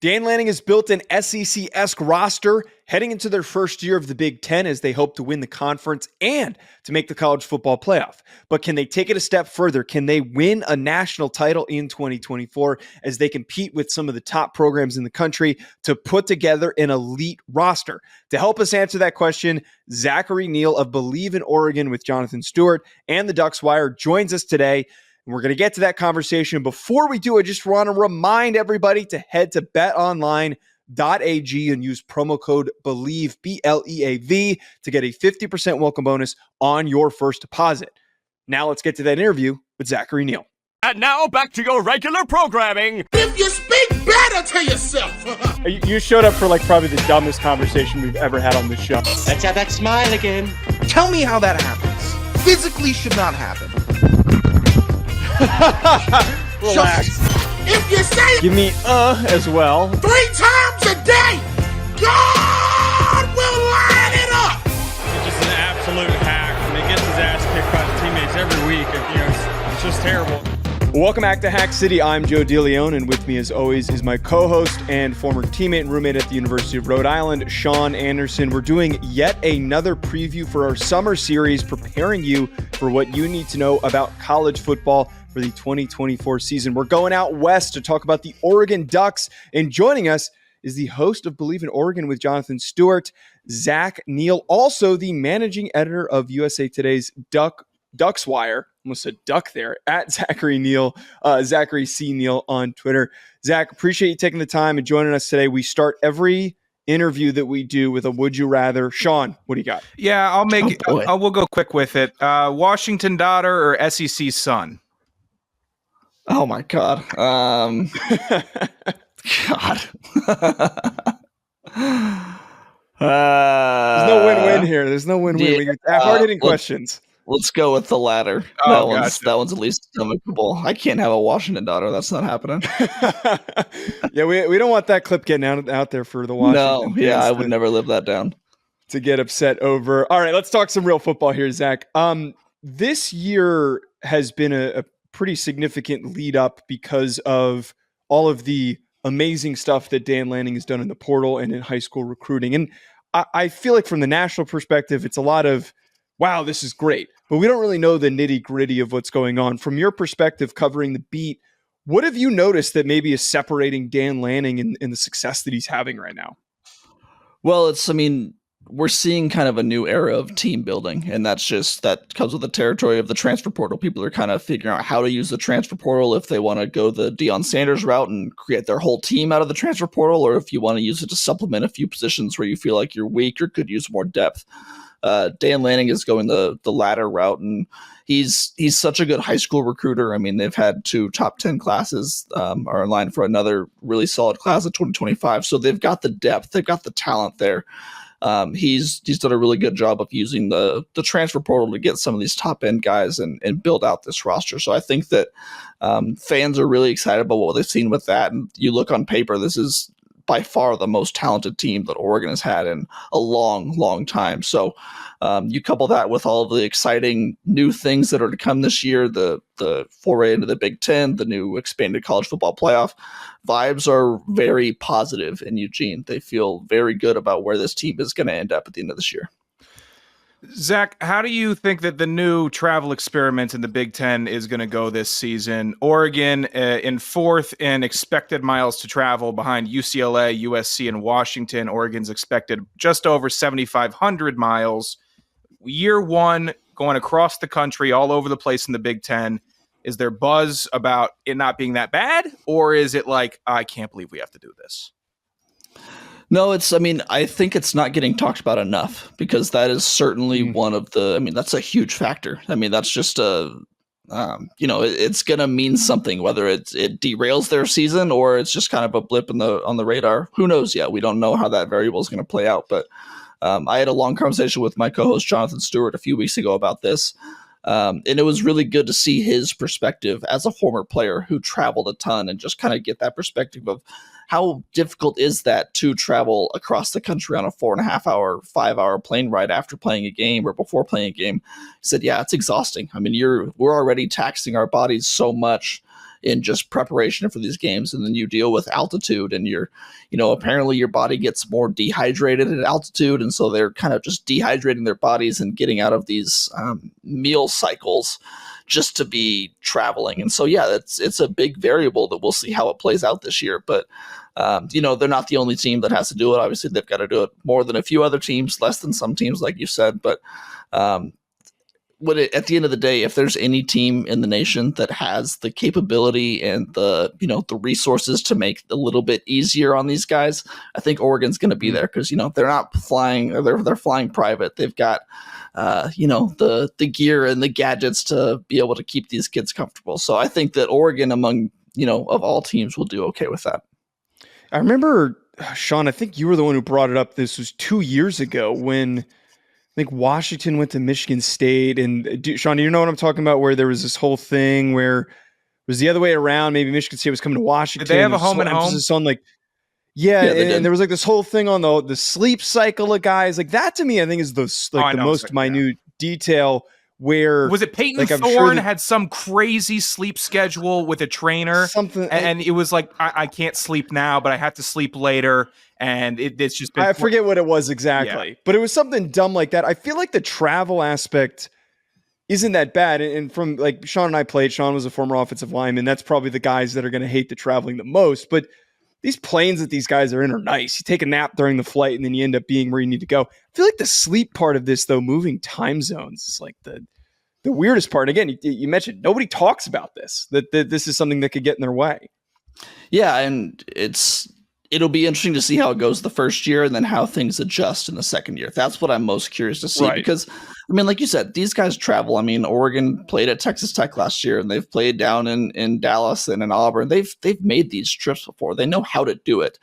Dan Lanning has built an SEC-esque roster heading into their first year of the Big Ten as they hope to win the conference and to make the college football playoff. But can they take it a step further? Can they win a national title in 2024 as they compete with some of the top programs in the country to put together an elite roster? To help us answer that question, Zachary Neel of Bleav in Oregon with Jonathan Stewart and the Ducks Wire joins us today. We're going to get to that conversation. Before we do, I just want to remind everybody to head to betonline.ag and use promo code Bleav, BLEAV, to get a 50% welcome bonus on your first deposit. Now let's get to that interview with Zachary Neel. And now back to your regular programming. If you speak better to yourself. You showed up for probably the dumbest conversation we've ever had on this show. Let's have that smile again. Tell me how that happens. Physically should not happen. Relax. If you say Give me as well. 3 times a day, God will line it up. He's just an absolute hack, and he gets his ass kicked by his teammates every week. It's just terrible. Welcome back to Hack City. I'm Joe DeLeone, and with me as always is my co-host and former teammate and roommate at the University of Rhode Island, Sean Anderson. We're doing yet another preview for our summer series, preparing you for what you need to know about college football for the 2024 season. We're going out west to talk about the Oregon Ducks, and joining us is the host of Bleav in Oregon with Jonathan Stewart, Zach Neel, also the managing editor of USA Today's Ducks Wire. Almost said duck there, at Zachary Neel, Zachary C. Neel on Twitter. Zach, appreciate you taking the time and joining us today. We start every interview that we do with a would you rather. Sean, what do you got? Yeah, I'll make it. We'll go quick with it. Washington daughter or SEC son? Oh my God. God. There's no win-win here. There's no win-win. We got hard-hitting questions. Let's go with the latter. That one's at least stomachable. I can't have a Washington daughter. That's not happening. Yeah, we don't want that clip getting out there for the Washington. No, yeah, I would never live that down. To get upset over. All right, let's talk some real football here, Zach. This year has been a pretty significant lead up because of all of the amazing stuff that Dan Lanning has done in the portal and in high school recruiting. And I feel like from the national perspective, it's a lot of, wow, this is great. But we don't really know the nitty gritty of what's going on. From your perspective, covering the beat, what have you noticed that maybe is separating Dan Lanning and the success that he's having right now? Well, we're seeing kind of a new era of team building, and that comes with the territory of the transfer portal. People are kind of figuring out how to use the transfer portal if they want to go the Deion Sanders route and create their whole team out of the transfer portal, or if you want to use it to supplement a few positions where you feel like you're weak or could use more depth. Dan Lanning is going the latter route, and he's such a good high school recruiter. I mean, they've had 2 top 10 classes, are in line for another really solid class of 2025. So they've got the depth, they've got the talent there. He's done a really good job of using the transfer portal to get some of these top end guys and build out this roster. So I think that fans are really excited about what they've seen with that. And you look on paper, this is by far the most talented team that Oregon has had in a long, long time. So you couple that with all of the exciting new things that are to come this year, the foray into the Big Ten, the new expanded college football playoff, vibes are very positive in Eugene. They feel very good about where this team is going to end up at the end of this year. Zach, how do you think that the new travel experiment in the Big Ten is going to go this season? Oregon in 4th in expected miles to travel behind UCLA, USC, and Washington. Oregon's expected just over 7,500 miles. Year 1, going across the country, all over the place in the Big Ten. Is there buzz about it not being that bad? Or is it like, I can't believe we have to do this? No, I think it's not getting talked about enough, because that is certainly one of that's a huge factor. That's just it's going to mean something, whether it derails their season or it's just kind of a blip on the radar. Who knows yet? We don't know how that variable is going to play out. But I had a long conversation with my co-host Jonathan Stewart a few weeks ago about this. And it was really good to see his perspective as a former player who traveled a ton and just kind of get that perspective of how difficult is that to travel across the country on a 4.5 hour, 5 hour plane ride after playing a game or before playing a game. He said, yeah, it's exhausting. We're already taxing our bodies so much. in just preparation for these games. And then you deal with altitude, and apparently your body gets more dehydrated at altitude. And so they're kind of just dehydrating their bodies and getting out of these meal cycles just to be traveling. And so, yeah, it's a big variable that we'll see how it plays out this year. But, they're not the only team that has to do it. Obviously, they've got to do it more than a few other teams, less than some teams, like you said. But at the end of the day, if there's any team in the nation that has the capability and the resources to make it a little bit easier on these guys, I think Oregon's going to be there, because they're not flying, or they're flying private. They've got the gear and the gadgets to be able to keep these kids comfortable. So I think that Oregon, among of all teams, will do okay with that. I remember, Sean, I think you were the one who brought it up. This was 2 years ago when I think Washington went to Michigan State. And Sean, do you know what I'm talking about? Where there was this whole thing where it was the other way around. Maybe Michigan State was coming to Washington. Did they have a home and home? On and there was like this whole thing on the sleep cycle of guys. Like that to me, I think is the most minute detail. Where was it? Peyton Thorne had some crazy sleep schedule with a trainer, and it was like, I can't sleep now, but I have to sleep later, and it's just been. I forget what it was exactly, but it was something dumb like that. I feel like the travel aspect isn't that bad, and from like Sean and I played. Sean was a former offensive lineman. That's probably the guys that are going to hate the traveling the most. But these planes that these guys are in are nice. You take a nap during the flight, and then you end up being where you need to go. I feel like the sleep part of this, though, moving time zones, is like the weirdest part. Again, you mentioned nobody talks about this, that this is something that could get in their way. Yeah, and it'll be interesting to see how it goes the first year and then how things adjust in the second year. That's what I'm most curious to see, right? Because, I mean, like you said, these guys travel. I mean, Oregon played at Texas Tech last year, and they've played down in Dallas and in Auburn. They've made these trips before. They know how to do it.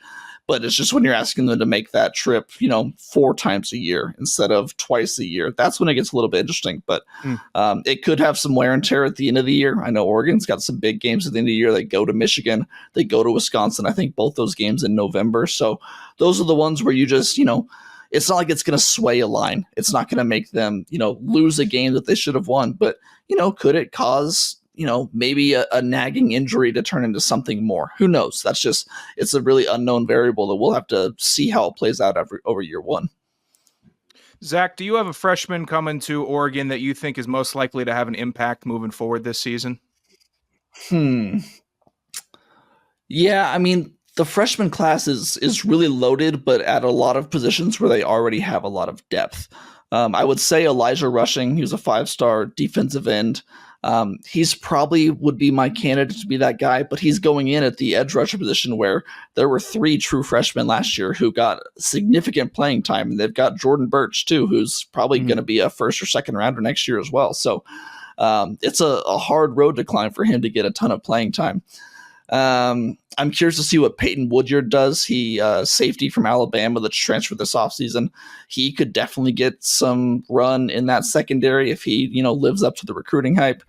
But it's just when you're asking them to make that trip, 4 times a year instead of twice a year, that's when it gets a little bit interesting. But it could have some wear and tear at the end of the year. I know Oregon's got some big games at the end of the year. They go to Michigan. They go to Wisconsin. I think both those games in November. So those are the ones where you just, it's not like it's going to sway a line. It's not going to make them, lose a game that they should have won. But, could it cause maybe a nagging injury to turn into something more? Who knows? It's a really unknown variable that we'll have to see how it plays out over year one. Zach, do you have a freshman coming to Oregon that you think is most likely to have an impact moving forward this season? Yeah, I mean, the freshman class is really loaded, but at a lot of positions where they already have a lot of depth. I would say Elijah Rushing, he's a 5-star defensive end. He's probably would be my candidate to be that guy, but he's going in at the edge rusher position where there were 3 true freshmen last year who got significant playing time. And they've got Jordan Birch too, who's probably going to be a 1st or 2nd rounder next year as well. So it's a hard road to climb for him to get a ton of playing time. I'm curious to see what Peyton Woodyard does. He safety from Alabama that's transferred this offseason. He could definitely get some run in that secondary if he lives up to the recruiting hype.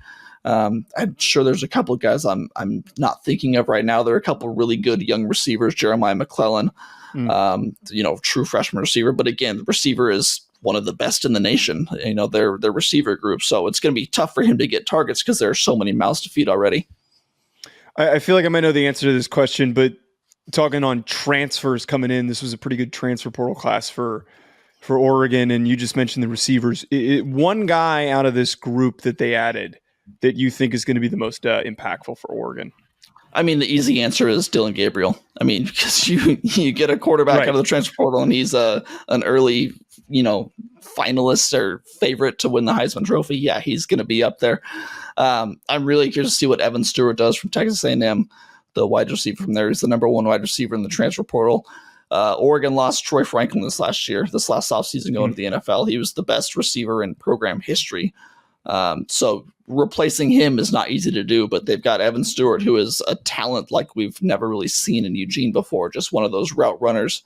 I'm sure there's a couple of guys I'm not thinking of right now. There are a couple of really good young receivers. Jeremiah McClellan, true freshman receiver. But again, the receiver is one of the best in the nation. Their receiver group. So it's going to be tough for him to get targets because there are so many mouths to feed already. I feel like I might know the answer to this question, but talking on transfers coming in, this was a pretty good transfer portal class for Oregon, and you just mentioned the receivers. One guy out of this group that they added that you think is going to be the most impactful for Oregon? I mean, the easy answer is Dillon Gabriel. I mean, because you get a quarterback out of the transfer portal, and he's an early, finalist or favorite to win the Heisman Trophy. Yeah, he's going to be up there. I'm really curious to see what Evan Stewart does from Texas A&M, the wide receiver from there. He's the number 1 wide receiver in the transfer portal. Oregon lost Troy Franklin this last offseason going to the NFL. He was the best receiver in program history. So replacing him is not easy to do, but they've got Evan Stewart, who is a talent like we've never really seen in Eugene before. Just one of those route runners,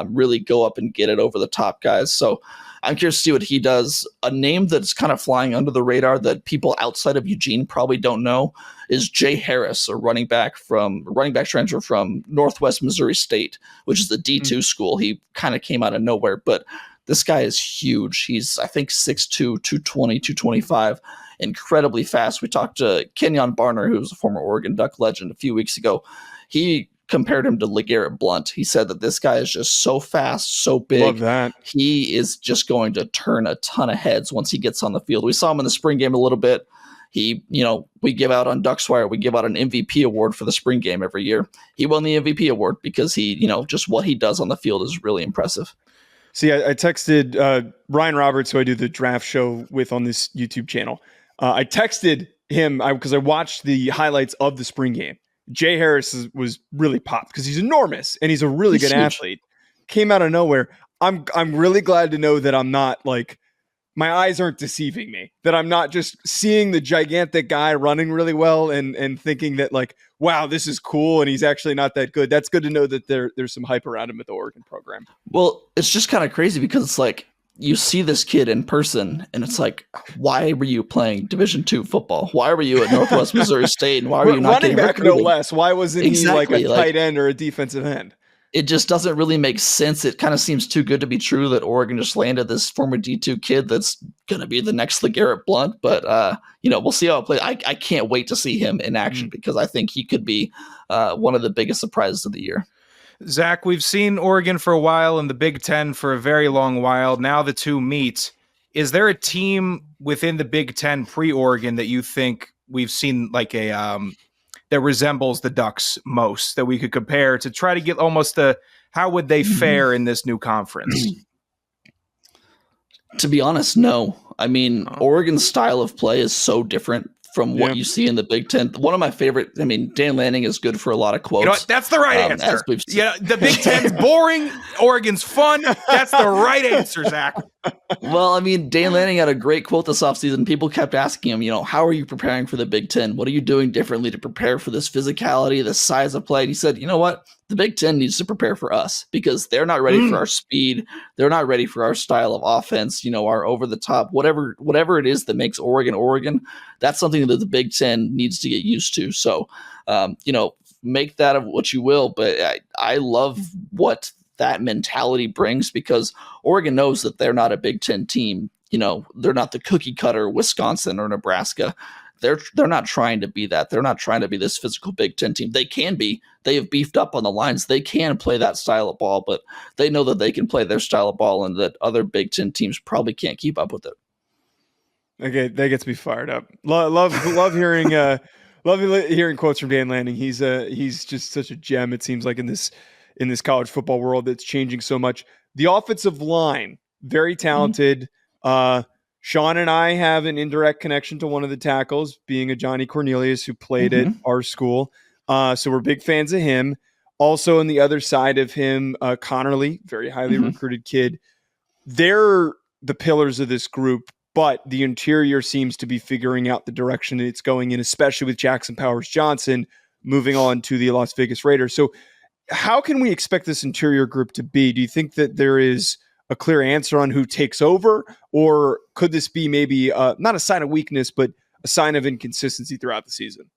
really go up and get it over the top guys. So I'm curious to see what he does. A name that's kind of flying under the radar that people outside of Eugene probably don't know is Jay Harris, a running back transfer from Northwest Missouri State, which is the D2 school. He kind of came out of nowhere, but This guy is huge. He's, I think, 6'2", 220, 225, incredibly fast. We talked to Kenyon Barner, who was a former Oregon Duck legend, a few weeks ago. He compared him to LeGarrette Blount. He said that this guy is just so fast, so big. Love that. He is just going to turn a ton of heads once he gets on the field. We saw him in the spring game a little bit. He, we give out on Duckswire, we give out an MVP award for the spring game every year. He won the MVP award because he, just what he does on the field is really impressive. See, I texted Ryan Roberts, who I do the draft show with on this YouTube channel. I texted him because I watched the highlights of the spring game. Jay Harris was really popped because he's enormous and he's a really good athlete. Came out of nowhere. I'm really glad to know that I'm not like, my eyes aren't deceiving me, that I'm not just seeing the gigantic guy running really well and thinking that like, wow, this is cool. And he's actually not that good. That's good to know that there's some hype around him at the Oregon program. Well, it's just kind of crazy because it's like, you see this kid in person and it's like, why were you playing Division II football? Why were you at Northwest Missouri State? And why were you not running getting back? recruited? No less. Why wasn't he like a tight end or a defensive end? It just doesn't really make sense. It kind of seems too good to be true that Oregon just landed this former D2 kid that's going to be the next LeGarrette Blount. But, we'll see how it plays. I can't wait to see him in action because I think he could be one of the biggest surprises of the year. Zach, we've seen Oregon for a while and the Big Ten for a very long while. Now the two meet. Is there a team within the Big Ten pre-Oregon that you think we've seen like a that resembles the Ducks most that we could compare to try to get almost how would they fare in this new conference? To be honest, no. I mean, Oregon's style of play is so different from what you see in the Big Ten. One of my favorite, Dan Lanning is good for a lot of quotes. You know what? That's the right answer. Yeah, the Big Ten's boring. Oregon's fun. That's the right answer, Zach. Well, I mean, Dan Lanning had a great quote this offseason. People kept asking him, how are you preparing for the Big Ten? What are you doing differently to prepare for this physicality, this size of play? And he said, you know what? The Big Ten needs to prepare for us because they're not ready for our speed. They're not ready for our style of offense, our over the top, whatever it is that makes Oregon. That's something that the Big Ten needs to get used to. So, make that of what you will. But I love what that mentality brings because Oregon knows that they're not a Big Ten team. They're not the cookie cutter Wisconsin or Nebraska. They're not trying to be that. They're not trying to be this physical Big Ten team. They can be. They have beefed up on the lines. They can play that style of ball, but they know that they can play their style of ball and that other Big Ten teams probably can't keep up with it. Okay, that gets me fired up. Love hearing hearing quotes from Dan Lanning. He's just such a gem. It seems like in this college football world that's changing so much. The offensive line, very talented. Sean and I have an indirect connection to one of the tackles, being a Johnny Cornelius who played at our school. So we're big fans of him. Also on the other side of him, Connerly, very highly recruited kid. They're the pillars of this group, but the interior seems to be figuring out the direction it's going in, especially with Jackson Powers Johnson moving on to the Las Vegas Raiders. So how can we expect this interior group to be? Do you think that there is a clear answer on who takes over, or could this be maybe not a sign of weakness, but a sign of inconsistency throughout the season?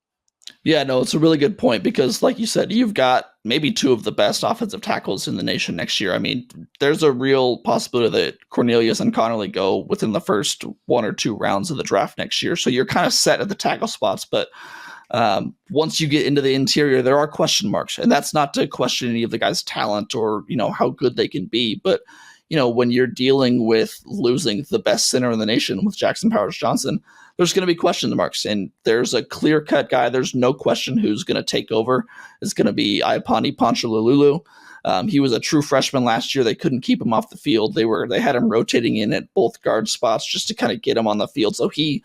Yeah, no, it's a really good point because, like you said, you've got maybe two of the best offensive tackles in the nation next year. I mean, there's a real possibility that Cornelius and Connerly go within the first one or two rounds of the draft next year. So you're kind of set at the tackle spots, but once you get into the interior, there are question marks, and that's not to question any of the guys' talent or, how good they can be, but when you're dealing with losing the best center in the nation with Jackson Powers Johnson, there's going to be question marks. And there's a clear-cut guy. There's no question who's going to take over. It's going to be Iapani Ponchalululu. He was a true freshman last year. They couldn't keep him off the field. They had him rotating in at both guard spots just to kind of get him on the field. So he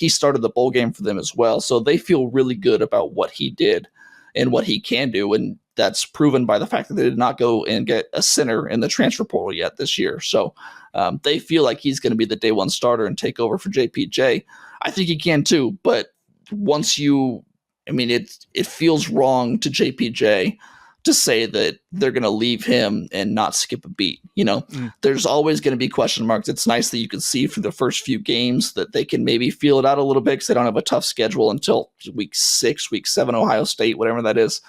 started the bowl game for them as well. So they feel really good about what he did and what he can do. And that's proven by the fact that they did not go and get a center in the transfer portal yet this year. So they feel like he's going to be the day one starter and take over for JPJ. I think he can too, but it feels wrong to JPJ to say that they're going to leave him and not skip a beat. There's always going to be question marks. It's nice that you can see for the first few games that they can maybe feel it out a little bit because they don't have a tough schedule until week 6, week 7, Ohio State, whatever that is.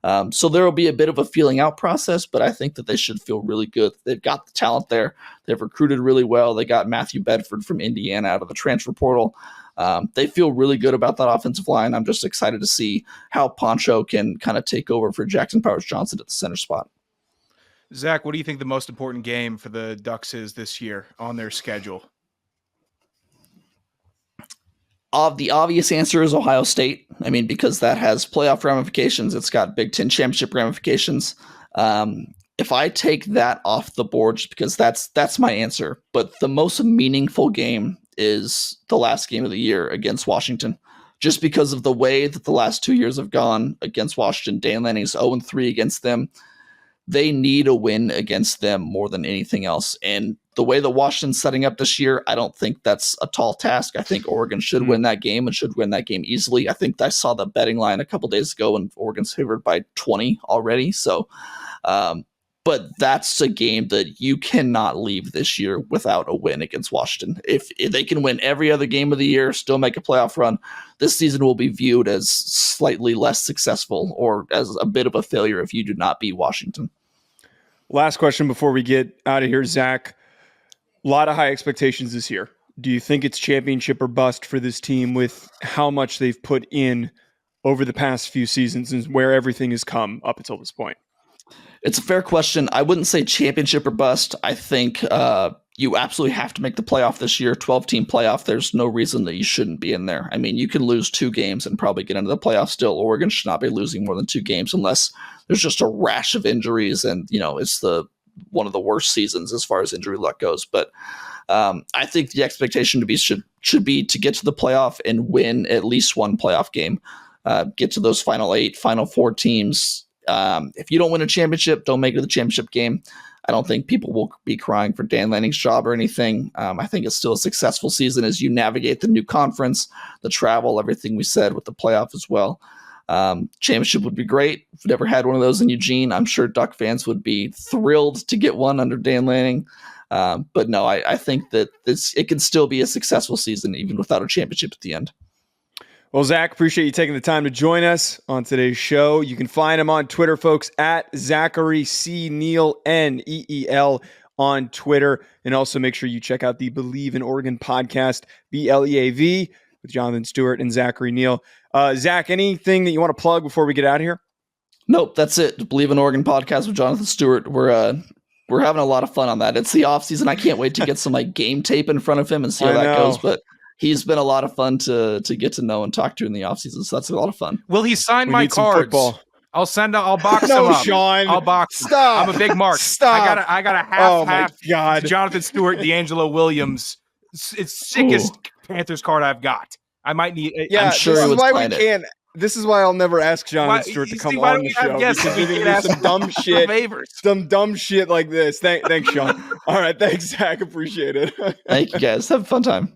So there will be a bit of a feeling out process, but I think that they should feel really good. They've got the talent there. They've recruited really well. They got Matthew Bedford from Indiana out of the transfer portal. They feel really good about that offensive line. I'm just excited to see how Poncho can kind of take over for Jackson Powers Johnson at the center spot. Zach, what do you think the most important game for the Ducks is this year on their schedule? The obvious answer is Ohio State. I mean, because that has playoff ramifications. It's got Big Ten championship ramifications. If I take that off the board, just because that's my answer. But the most meaningful game is the last game of the year against Washington, just because of the way that the last 2 years have gone against Washington. Dan Lanning's 0-3 against them. They need a win against them more than anything else. And the way that Washington's setting up this year, I don't think that's a tall task. I think Oregon should win that game and should win that game easily. I think I saw the betting line a couple days ago and Oregon's favored by 20 already. So, but that's a game that you cannot leave this year without a win against Washington. If they can win every other game of the year, still make a playoff run, this season will be viewed as slightly less successful or as a bit of a failure if you do not beat Washington. Last question before we get out of here, Zach. A lot of high expectations this year. Do you think it's championship or bust for this team with how much they've put in over the past few seasons and where everything has come up until this point? It's a fair question. I wouldn't say championship or bust. I think you absolutely have to make the playoff this year, 12-team playoff. There's no reason that you shouldn't be in there. I mean, you can lose 2 games and probably get into the playoff still. Oregon should not be losing more than 2 games unless there's just a rash of injuries and, it's one of the worst seasons as far as injury luck goes. But I think the expectation should be to get to the playoff and win at least one playoff game, get to those final 8, final 4 teams. If you don't win a championship, don't make it to the championship game. I don't think people will be crying for Dan Lanning's job or anything. I think it's still a successful season as you navigate the new conference, the travel, everything we said with the playoff as well. Championship would be great. If we never had one of those in Eugene, I'm sure Duck fans would be thrilled to get one under Dan Lanning. But no, I think that it can still be a successful season even without a championship at the end. Well, Zach, appreciate you taking the time to join us on today's show. You can find him on Twitter, folks, at Zachary C. Neel, Neel on Twitter. And also make sure you check out the Bleav in Oregon podcast, BLEAV, with Jonathan Stewart and Zachary Neel. Zach, anything that you want to plug before we get out of here? Nope, that's it. Bleav in Oregon podcast with Jonathan Stewart. We're having a lot of fun on that. It's the off season. I can't wait to get some game tape in front of him and see how that goes. But he's been a lot of fun to get to know and talk to in the offseason, so that's a lot of fun. Will he sign my cards? I'll box him up. Sean. I'll box. Stop. I'm a big mark. Stop. I got a half. Oh my God. Jonathan Stewart, D'Angelo Williams. It's sickest Panthers card I've got. I might need. Yeah, I'm sure this it is would why we sign it. can't. This is why I'll never ask Jonathan Stewart to come on the show because you're gonna do some dumb shit, some dumb shit like this. Thanks, Sean. All right, thanks, Zach. Appreciate it. Thank you, guys. Have a fun time.